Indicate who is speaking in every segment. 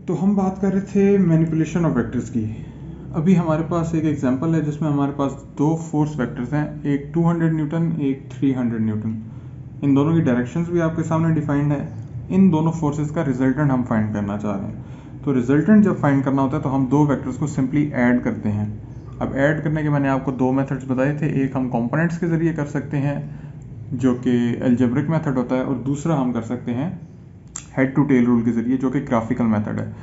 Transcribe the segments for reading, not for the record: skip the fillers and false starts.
Speaker 1: तो हम बात कर रहे थे मैनिपुलेशन ऑफ वेक्टर्स की। अभी हमारे पास एक एग्जांपल है जिसमें हमारे पास दो फोर्स वेक्टर्स हैं, एक 200 न्यूटन, एक 300 न्यूटन। इन दोनों की डायरेक्शंस भी आपके सामने डिफाइंड है। इन दोनों फोर्सेस का रिजल्टेंट हम फाइंड करना चाह रहे हैं। तो रिजल्टेंट जब फाइंड करना होता है तो हम दो वेक्टर्स को सिंपली ऐड करते हैं। अब ऐड करने के मैंने आपको दो मेथड्स बताए थे, एक हम कंपोनेंट्स के ज़रिए कर सकते हैं जो कि अलजेब्रिक मेथड होता है, और दूसरा हम कर सकते हैं हेड टू टेल रूल के ज़रिए जो कि ग्राफिकल मेथड है।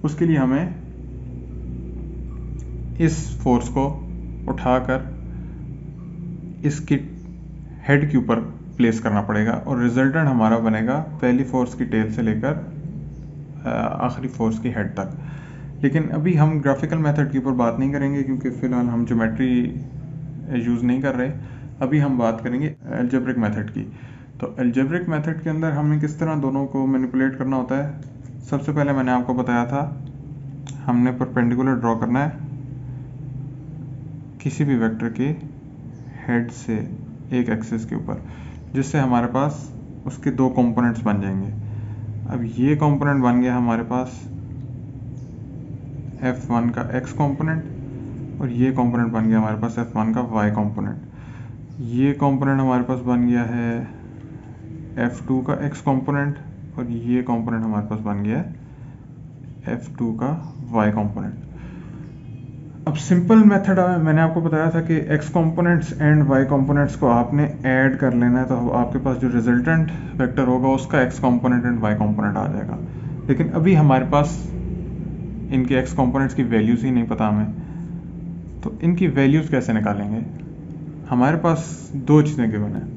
Speaker 1: उसके लिए हमें इस फोर्स को उठाकर इसकी हेड के ऊपर प्लेस करना पड़ेगा और रिजल्टेंट हमारा बनेगा पहली फोर्स की टेल से लेकर आखिरी फोर्स की हेड तक। लेकिन अभी हम ग्राफिकल मेथड के ऊपर बात नहीं करेंगे क्योंकि फ़िलहाल हम ज्योमेट्री यूज़ नहीं कर रहे। अभी हम बात करेंगे अलजेब्रिक मेथड की। तो अलजेब्रिक मेथड के अंदर हमें किस तरह दोनों को मैनिपुलेट करना होता है। सबसे पहले मैंने आपको बताया था हमने परपेंडिकुलर ड्रॉ करना है किसी भी वेक्टर के हेड से एक एक्सिस के ऊपर, जिससे हमारे पास उसके दो कंपोनेंट्स बन जाएंगे। अब ये कंपोनेंट बन गया हमारे पास F1 का x कंपोनेंट और ये कंपोनेंट बन गया हमारे पास F1 का y कंपोनेंट। ये कंपोनेंट हमारे पास बन गया है F2 का x कंपोनेंट और ये कंपोनेंट हमारे पास बन गया है F2 का y कंपोनेंट। अब सिंपल मेथड मैंने आपको बताया था कि x components and y components को आपने ऐड कर लेना है, तो आपके पास जो रिजल्टेंट वेक्टर होगा उसका x component and y component आ जाएगा। लेकिन अभी हमारे पास इनके x कंपोनेंट्स की वैल्यूज़ ही नहीं पता हमें, तो इनकी वैल्यूज़ कैसे निकालेंगे। हमारे पास दो चीज़ें गिवन है।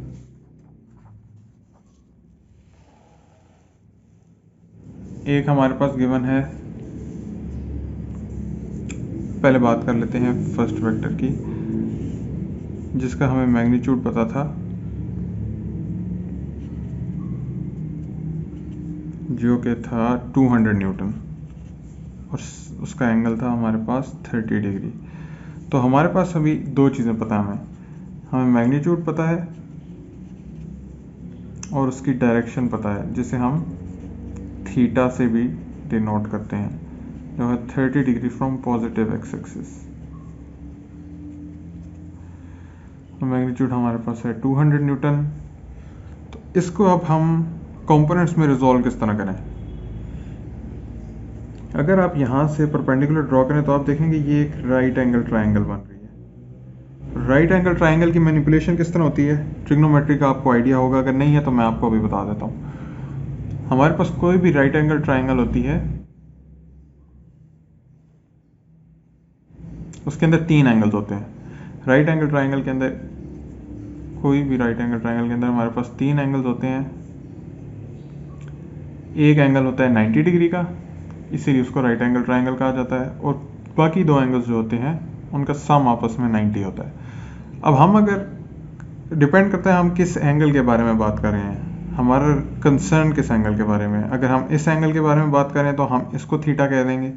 Speaker 1: एक हमारे पास गिवन है, पहले बात कर लेते हैं फर्स्ट वेक्टर की जिसका हमें मैग्नीट्यूड पता था, जो कि था 200 न्यूटन और उसका एंगल था हमारे पास 30 डिग्री। तो हमारे पास अभी दो चीज़ें पता हैं, हमें मैग्नीट्यूड पता है और उसकी डायरेक्शन पता है जिसे हम थीटा से भी डिनोट करते हैं, जो है 30 degree from positive x axis. तो मैग्नीट्यूड हमारे पास है 200 न्यूटन। तो इसको अब हम कंपोनेंट्स में रिजॉल्व किस तरह करें। अगर आप यहाँ से परपेंडिकुलर ड्रॉ करें तो आप देखेंगे ये एक राइट एंगल ट्राइंगल बन रही है। राइट एंगल ट्राइंगल की मैनिपुलेशन किस तरह होती है, ट्रिग्नोमेट्री का आपको आइडिया होगा, अगर नहीं है तो मैं आपको अभी बता देता हूँ। हमारे पास कोई भी राइट एंगल ट्राइंगल होती है, उसके अंदर तीन एंगल्स होते हैं। राइट एंगल ट्राइंगल के अंदर, कोई भी राइट एंगल ट्राइंगल के अंदर हमारे पास तीन एंगल्स होते हैं। एक एंगल होता है 90 डिग्री का, इसीलिए उसको राइट एंगल ट्राइंगल कहा जाता है, और बाकी दो एंगल्स जो होते हैं उनका सम आपस में 90 होता है। अब हम अगर डिपेंड करता है हम किस एंगल के बारे में बात कर रहे हैं, हमारा कंसर्न किस एंगल के बारे में। अगर हम इस एंगल के बारे में बात करें तो हम इसको थीटा कह देंगे,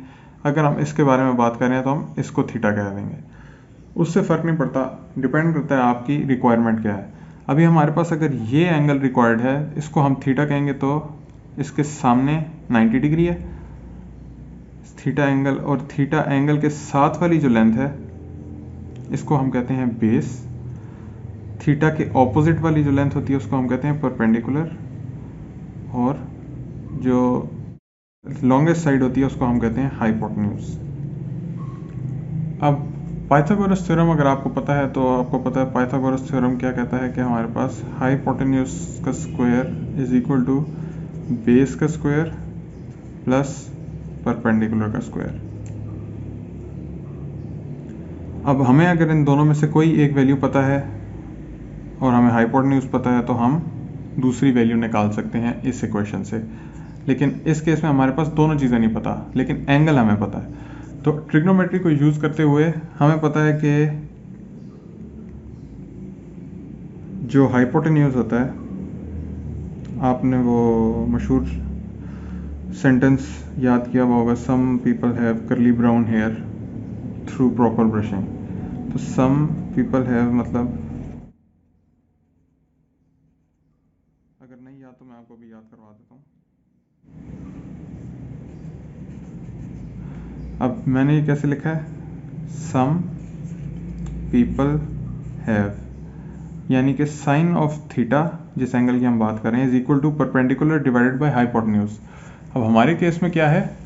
Speaker 1: अगर हम इसके बारे में बात करें तो हम इसको थीटा कह देंगे। उससे फ़र्क नहीं पड़ता, डिपेंड करता है आपकी रिक्वायरमेंट क्या है। अभी हमारे पास अगर ये एंगल रिक्वायर्ड है, इसको हम थीटा कहेंगे, तो इसके सामने 90 डिग्री है थीटा एंगल, और थीटा एंगल के साथ वाली जो लेंथ है इसको हम कहते हैं बेस। थीटा के ऑपोजिट वाली जो लेंथ होती है उसको हम कहते हैं परपेंडिकुलर, और जो लॉन्गेस्ट साइड होती है उसको हम कहते हैं हाइपोटेन्यूज। अब पाइथागोरस थ्योरम अगर आपको पता है तो आपको पता है पाइथागोरस थ्योरम क्या कहता है कि हमारे पास हाइपोटेन्यूज का square is equal to base का स्क्वायर प्लस परपेंडिकुलर का स्क्वायर। अब हमें अगर इन दोनों में से कोई एक वैल्यू पता है और हमें हाइपोटेन्यूज पता है तो हम दूसरी वैल्यू निकाल सकते हैं इस इक्वेशन से। लेकिन इस केस में हमारे पास दोनों चीज़ें नहीं पता, लेकिन एंगल हमें पता है। तो ट्रिग्नोमेट्री को यूज़ करते हुए हमें पता है कि जो हाइपोटेन्यूज होता है, आपने वो मशहूर सेंटेंस याद किया हुआ होगा, some people have curly brown hair through proper brushing. तो सम पीपल हैव मतलब, अगर नहीं याद तो मैं आपको भी याद करवा देता हूँ। अब मैंने ये कैसे लिखा है, सम पीपल हैव, यानी कि साइन ऑफ थीटा जिस एंगल की हम बात कर रहे हैं is equal to perpendicular divided by hypotenuse. अब हमारे केस में क्या है,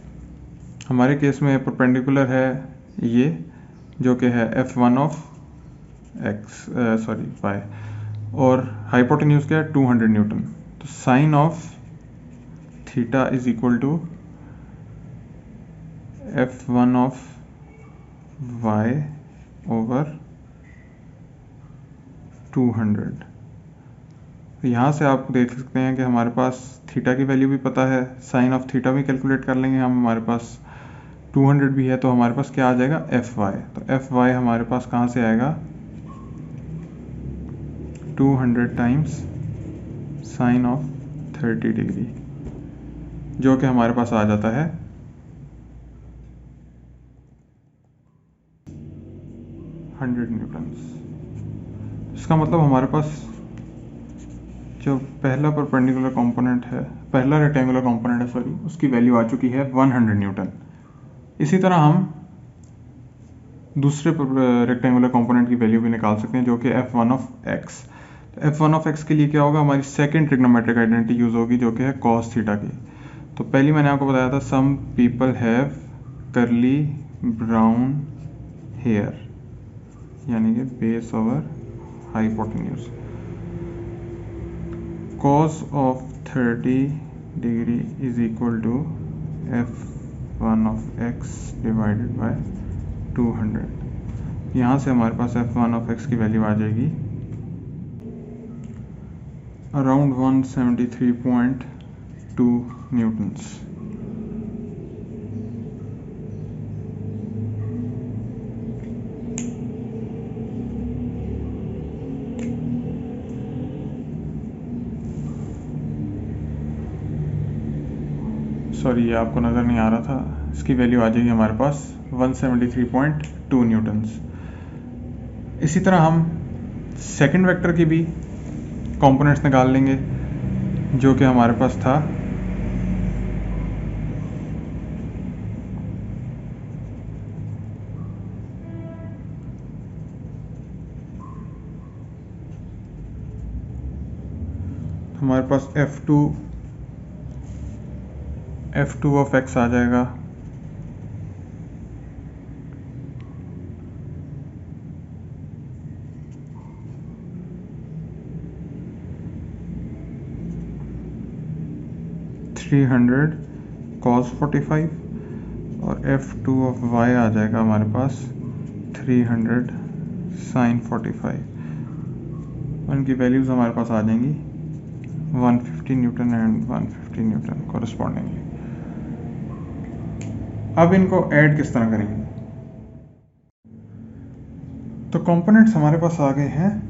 Speaker 1: हमारे केस में परपेंडिकुलर है ये जो कि है f1 ऑफ x y, और हाइपोटेन्यूज क्या है 200 न्यूटन। तो sine of theta is equal to f1 of y over 200। यहाँ से आप देख सकते हैं कि हमारे पास थीटा की वैल्यू भी पता है, साइन ऑफ थीटा भी कैलकुलेट कर लेंगे हम, हमारे पास 200 भी है, तो हमारे पास क्या आ जाएगा fy। तो fy हमारे पास कहाँ से आएगा, 200 टाइम्स साइन ऑफ 30 डिग्री, जो कि हमारे पास आ जाता है 100 न्यूटन्स। इसका मतलब हमारे पास जो पहला परपेंडिकुलर कंपोनेंट है, पहला रेक्टेंगुलर कंपोनेंट है सॉरी, उसकी वैल्यू आ चुकी है 100 न्यूटन। इसी तरह हम दूसरे रेक्टेंगुलर कंपोनेंट की वैल्यू भी निकाल सकते हैं जो कि f1 ऑफ x। तो f1 ऑफ x के लिए क्या होगा, हमारी सेकंड ट्रिग्नोमेट्रिक आइडेंटिटी यूज होगी जो कि है cos थीटा की। तो पहली मैंने आपको बताया था some people have curly brown hair, यानी कि base over hypotenuse. cos of 30 degree is equal to f1 of x divided by 200। यहाँ से हमारे पास f1 ऑफ x की वैल्यू आ जाएगी अराउंड 173.2 न्यूटन्स। सॉरी ये आपको नज़र नहीं आ रहा था, इसकी वैल्यू आ जाएगी हमारे पास 173.2 न्यूटन्स। इसी तरह हम सेकंड वेक्टर की भी कंपोनेंट्स निकाल लेंगे जो कि हमारे पास था हमारे पास f2 ऑफ x आ जाएगा cos 45, और f2 ऑफ y आ जाएगा हमारे पास 300 sin 45। उनकी वैल्यूज हमारे पास आ जाएंगी 150 न्यूटन एंड 150 न्यूटन कॉरस्पॉन्डिंगली। अब इनको ऐड किस तरह करेंगे, तो कंपोनेंट्स हमारे पास आ गए हैं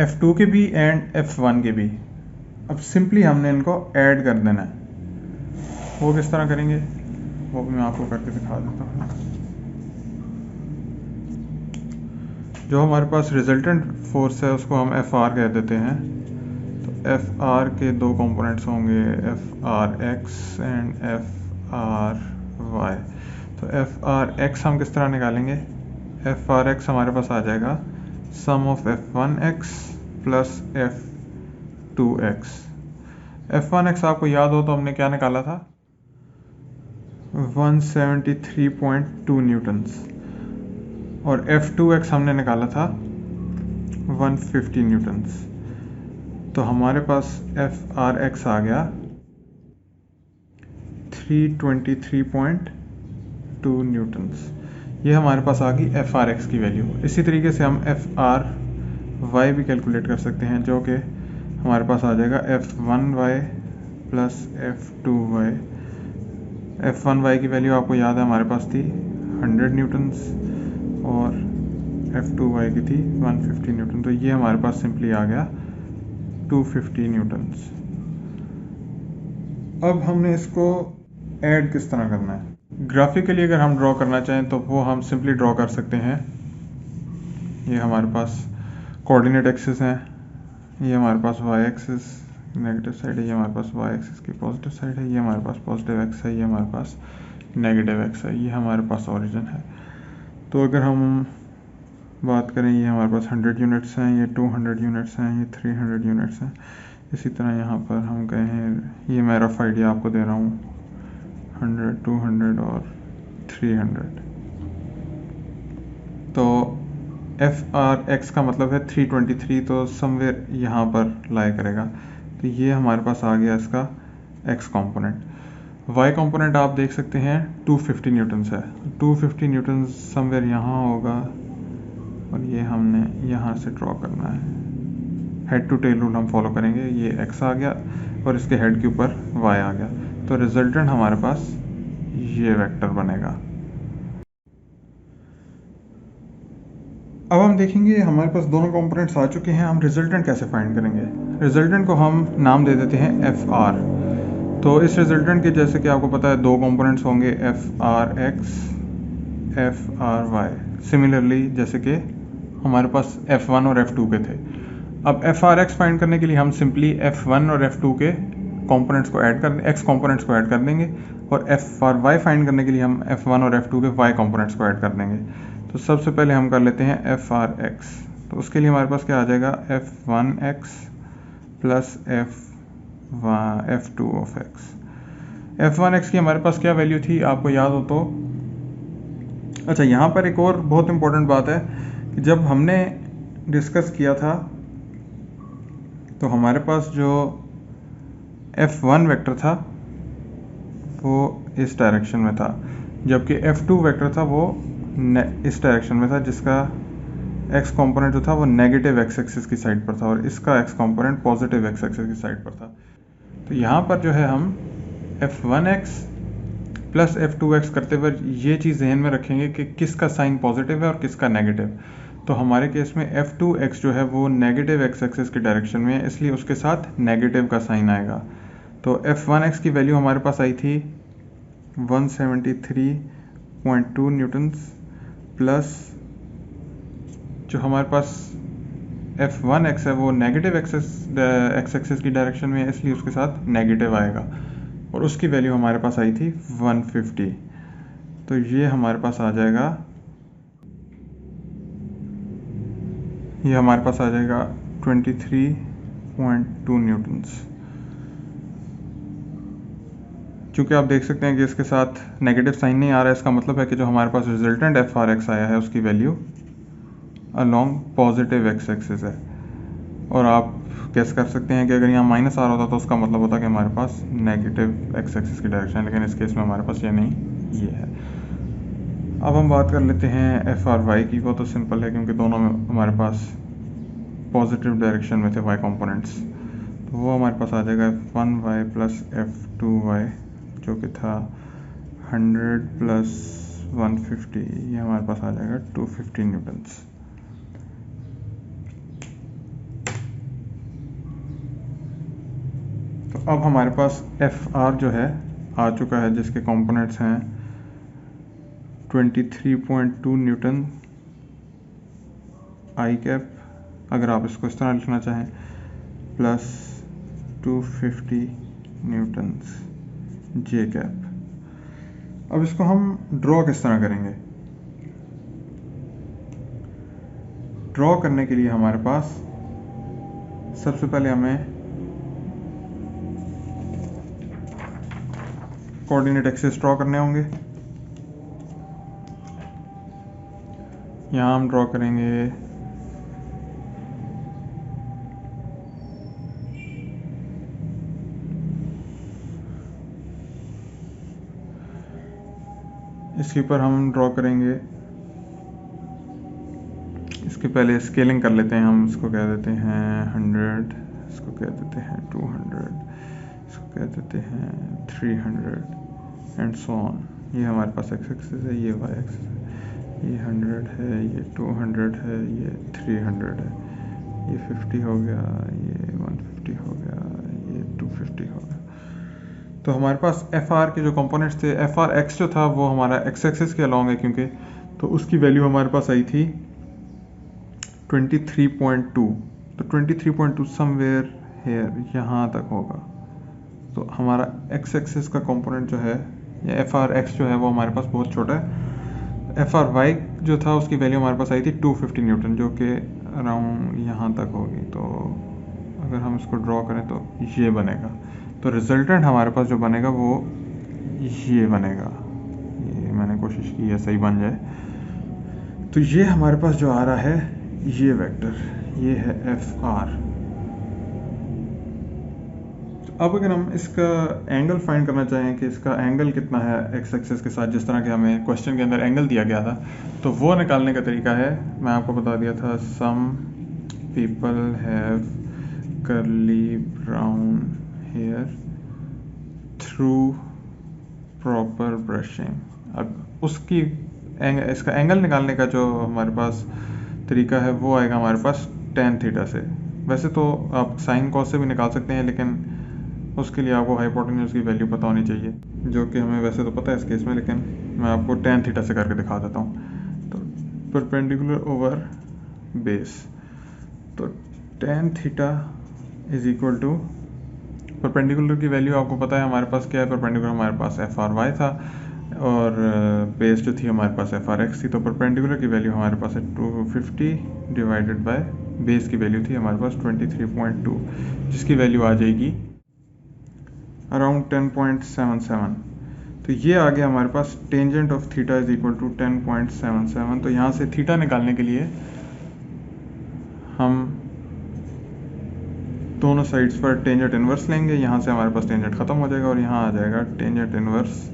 Speaker 1: f2 के भी एंड f1 के भी। अब सिंपली हमने इनको ऐड कर देना है, वो किस तरह करेंगे वो भी मैं आपको करके दिखा देता हूँ। जो हमारे पास रिजल्टेंट फोर्स है उसको हम FR कह देते हैं। तो FR के दो कंपोनेंट्स होंगे FRX एंड FRY। तो FRX हम किस तरह निकालेंगे, FRX हमारे पास आ जाएगा सम of F1X plus F2X। F1X आपको याद हो तो हमने क्या निकाला था 173.2 न्यूटन्स, और F2X हमने निकाला था 150 न्यूटन्स। तो हमारे पास FRX आ गया 323.2 न्यूटन्स। ये हमारे पास आ गई FRX की वैल्यू। इसी तरीके से हम FRY भी कैलकुलेट कर सकते हैं जो कि हमारे पास आ जाएगा F1Y प्लस F2Y। F1Y की वैल्यू आपको याद है हमारे पास थी 100 न्यूटन्स और F2Y की थी 150 न्यूटन। तो ये हमारे पास सिंपली आ गया 250 न्यूटन्स। अब हमने इसको ऐड किस तरह करना है, ग्राफिकली अगर हम ड्रॉ करना चाहें तो वो हम सिंपली ड्रॉ कर सकते हैं। ये हमारे पास कोऑर्डिनेट एक्सिस हैं, ये हमारे पास y एक्सिस, नेगेटिव साइड है, ये हमारे पास वाई एक्सिस की पॉजिटिव साइड है, ये हमारे पास पॉजिटिव एक्स है, ये हमारे पास नेगेटिव एक्स है, ये हमारे पास ओरिजिन है। तो अगर हम बात करें, ये हमारे पास 100 यूनिट्स हैं, ये 200 यूनिट्स हैं, ये 300 यूनिट्स हैं। इसी तरह यहाँ पर हम कहें, ये मैं रफ आइडिया आपको दे रहा हूँ, 100, 200 और 300। तो एफ आर एक्स का मतलब है 323, तो समवेयर यहाँ पर लाई करेगा। तो ये हमारे पास आ गया इसका एक्स कंपोनेंट। वाई कंपोनेंट आप देख सकते हैं 250 न्यूटन्स है, 250 न्यूटन्स समवेयर यहाँ होगा, और ये हमने यहाँ से ड्रॉ करना है। हेड टू टेल रूल हम फॉलो करेंगे। ये एक्स आ गया और इसके हेड के ऊपर वाई आ गया, तो रिजल्टेंट हमारे पास ये वेक्टर बनेगा। अब हम देखेंगे हमारे पास दोनों कंपोनेंट्स आ चुके हैं, हम रिजल्टेंट कैसे फाइंड करेंगे। रिजल्टेंट को हम नाम दे देते हैं एफ आर। तो इस रिजल्टेंट के जैसे कि आपको पता है दो कंपोनेंट्स होंगे, F R X, F R Y. Similarly जैसे कि हमारे पास F1 और F2 के थे। अब एफ आर एक्स फाइंड करने के लिए हम सिंपली F1 और F2 के कंपोनेंट्स को ऐड कर एक्स कंपोनेंट्स को ऐड कर देंगे, और एफ आर वाई फाइंड करने के लिए हम F1 और F2 के वाई कंपोनेंट्स को ऐड कर देंगे। तो सबसे पहले हम कर लेते हैं एफ आर एक्स। तो उसके लिए हमारे पास क्या आ जाएगा, F1x plus F2 of x. F1x की हमारे पास क्या वैल्यू थी आपको याद हो तो। अच्छा, यहाँ पर एक और बहुत इंपॉर्टेंट बात है कि जब हमने डिस्कस किया था तो हमारे पास जो F1 वेक्टर था वो इस डायरेक्शन में था, जबकि F2 वेक्टर था वो इस डायरेक्शन में था, जिसका एक्स कंपोनेंट जो था वो नेगेटिव एक्स एक्सिस की साइड पर था और इसका x component positive x axis की साइड पर था। तो यहाँ पर जो है हम F1x प्लस F2x करते हुए ये चीज़ ध्यान में रखेंगे कि किसका साइन पॉजिटिव है और किसका नेगेटिव। तो हमारे केस में F2x जो है वो नेगेटिव एक्स एक्सिस की डायरेक्शन में है, इसलिए उसके साथ नेगेटिव का साइन आएगा। तो F1x की वैल्यू हमारे पास आई थी 173.2 न्यूटन्स, प्लस जो हमारे पास F1x है वो नेगेटिव एक्स एक्सिस की डायरेक्शन में है, इसलिए उसके साथ नेगेटिव आएगा, और उसकी वैल्यू हमारे पास आई थी 150। तो ये हमारे पास आ जाएगा, ये हमारे पास आ जाएगा 23.2 न्यूटन्स। चूँकि आप देख सकते हैं कि इसके साथ नेगेटिव साइन नहीं आ रहा है, इसका मतलब है कि जो हमारे पास रिजल्टेंट एफ आर एक्स आया है उसकी value along positive x axis है। और आप गेस कर सकते हैं कि अगर यहाँ माइनस आ रहा होता तो उसका मतलब होता कि हमारे पास नेगेटिव एक्स एक्सिस की डायरेक्शन है, लेकिन इस केस में हमारे पास ये नहीं, ये है। अब हम बात कर लेते हैं एफ आर वाई की। वो तो सिंपल है क्योंकि दोनों में हमारे पास पॉजिटिव डायरेक्शन में थे वाई कंपोनेंट्स, तो वो हमारे पास आ जाएगा F1y प्लस F2y जो कि था 100 प्लस 150, ये हमारे पास आ जाएगा 250 न्यूटन्स। तो अब हमारे पास एफ आर जो है आ चुका है, जिसके कंपोनेंट्स हैं 23.2 न्यूटन आई कैप, अगर आप इसको इस तरह लिखना चाहें, प्लस 250 न्यूटन्स जे कैप। अब इसको हम ड्रॉ किस तरह करेंगे। ड्रॉ करने के लिए हमारे पास सबसे पहले हमें कोऑर्डिनेट एक्सिस ड्रॉ करने होंगे। यहाँ हम ड्रॉ करेंगे इसके ऊपर हम ड्रॉ करेंगे, इसके पहले स्केलिंग कर लेते हैं हम। इसको कह देते हैं 100, इसको कह देते हैं 200, इसको कह देते हैं 300 एंड सो ऑन। ये हमारे पास एक्स एक्सिस है, ये वाई एक्सिस है, ये 100 है, ये 200 है, ये 300 है, ये 50 हो गया, ये 150 हो गया, ये 250 हो गया। तो हमारे पास एफ आर के जो कंपोनेंट्स थे, एफ आर एक्स जो था वो हमारा एक्स एक्सिस के अलॉन्ग है क्योंकि, तो उसकी वैल्यू हमारे पास आई थी 23.2। तो 23.2 समवेयर हेयर यहाँ तक होगा। तो हमारा एक्स एक्सिस का कंपोनेंट जो है या एफ आर एक्स जो है वो हमारे पास बहुत छोटा है। एफ आर वाई जो था उसकी वैल्यू हमारे पास आई थी 250 न्यूटन, जो कि अराउंड यहाँ तक होगी। तो अगर हम इसको ड्रॉ करें तो ये बनेगा। तो रिजल्टेंट हमारे पास जो बनेगा वो ये बनेगा। ये मैंने कोशिश की है सही बन जाए। तो ये हमारे पास जो आ रहा है ये वेक्टर, ये है एफ आर। अब अगर हम इसका एंगल फाइंड करना चाहें कि इसका एंगल कितना है एक्स एक्सिस के साथ, जिस तरह के हमें क्वेश्चन के अंदर एंगल दिया गया था, तो वो निकालने का तरीका है, मैं आपको बता दिया था, some people have curly brown hair through proper brushing. अब उसकी इसका एंगल निकालने का जो हमारे पास तरीका है वो आएगा हमारे पास tan थीटा से। वैसे तो आप साइन कॉस से भी निकाल सकते हैं, लेकिन उसके लिए आपको हाइपोटेन्यूज की वैल्यू पता होनी चाहिए, जो कि हमें वैसे तो पता है इस केस में, लेकिन मैं आपको tan थीटा से करके दिखा देता हूँ। तो परपेंडिकुलर ओवर बेस, तो tan theta is equal to perpendicular की वैल्यू आपको पता है हमारे पास क्या है। परपेंडिकुलर हमारे पास एफ आर वाई था और बेस जो थी हमारे पास एफ आर एक्स थी। तो परपेंडिकुलर की वैल्यू हमारे पास है 250 डिवाइडेड बाय बेस की वैल्यू थी हमारे पास 23.2, जिसकी वैल्यू आ जाएगी अराउंड 10.77। तो ये आ गया हमारे पास tangent of theta is equal to 10.77। तो यहाँ से थीटा निकालने के लिए हम दोनों साइड्स पर टेंजेंट इनवर्स लेंगे। यहाँ से हमारे पास टेंजेंट ख़त्म हो जाएगा और यहाँ आ जाएगा टेंजेंट इनवर्स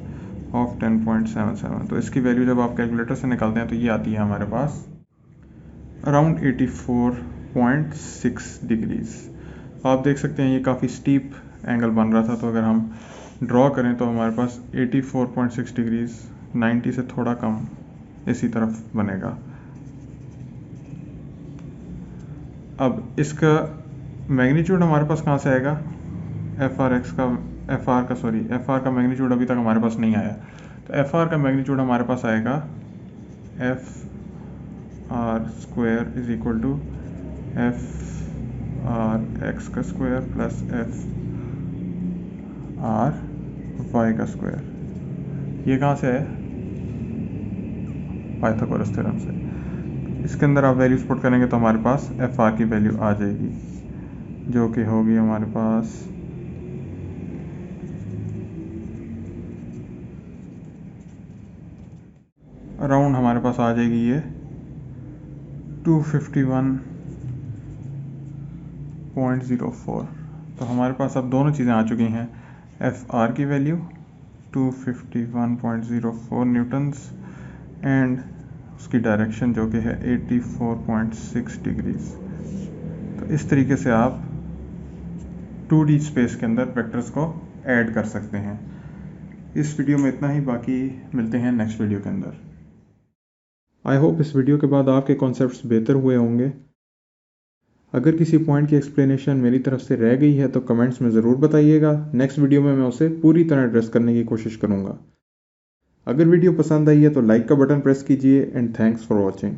Speaker 1: ऑफ 10.77। तो इसकी वैल्यू जब आप कैलकुलेटर से निकालते हैं तो ये आती है हमारे पास अराउंड 84.6 डिग्रीज। आप देख सकते हैं ये काफ़ी स्टीप एंगल बन रहा था, तो अगर हम ड्रॉ करें तो हमारे पास 84.6 डिग्रीज 90 से थोड़ा कम इसी तरफ बनेगा। अब इसका मैग्नीट्यूड हमारे पास कहाँ से आएगा? एफ आर का मैग्नीट्यूड अभी तक हमारे पास नहीं आया। तो एफ आर का मैग्नीट्यूड हमारे पास आएगा F R square is equal to F R X का square plus F R Y का स्क्वायर। ये कहाँ से है? पाइथागोरस थ्योरम से। इसके अंदर आप वैल्यूज पुट करेंगे तो हमारे पास एफ आर की वैल्यू आ जाएगी, जो कि होगी हमारे पास अराउंड हमारे पास आ जाएगी ये 251.04। तो हमारे पास अब दोनों चीज़ें आ चुकी हैं, एफ आर की वैल्यू 251.04 न्यूटन्स एंड उसकी डायरेक्शन जो कि है 84.6 डिग्रीज। तो इस तरीके से आप 2D स्पेस के अंदर वेक्टर्स को ऐड कर सकते हैं। इस वीडियो में इतना ही, बाकी मिलते हैं नेक्स्ट वीडियो के अंदर। आई होप इस वीडियो के बाद आपके कॉन्सेप्ट्स बेहतर हुए होंगे। अगर किसी पॉइंट की एक्सप्लेनेशन मेरी तरफ से रह गई है तो कमेंट्स में ज़रूर बताइएगा। नेक्स्ट वीडियो में मैं उसे पूरी तरह एड्रेस करने की कोशिश करूँगा। अगर वीडियो पसंद आई है तो लाइक का बटन प्रेस कीजिए एंड थैंक्स फॉर वॉचिंग।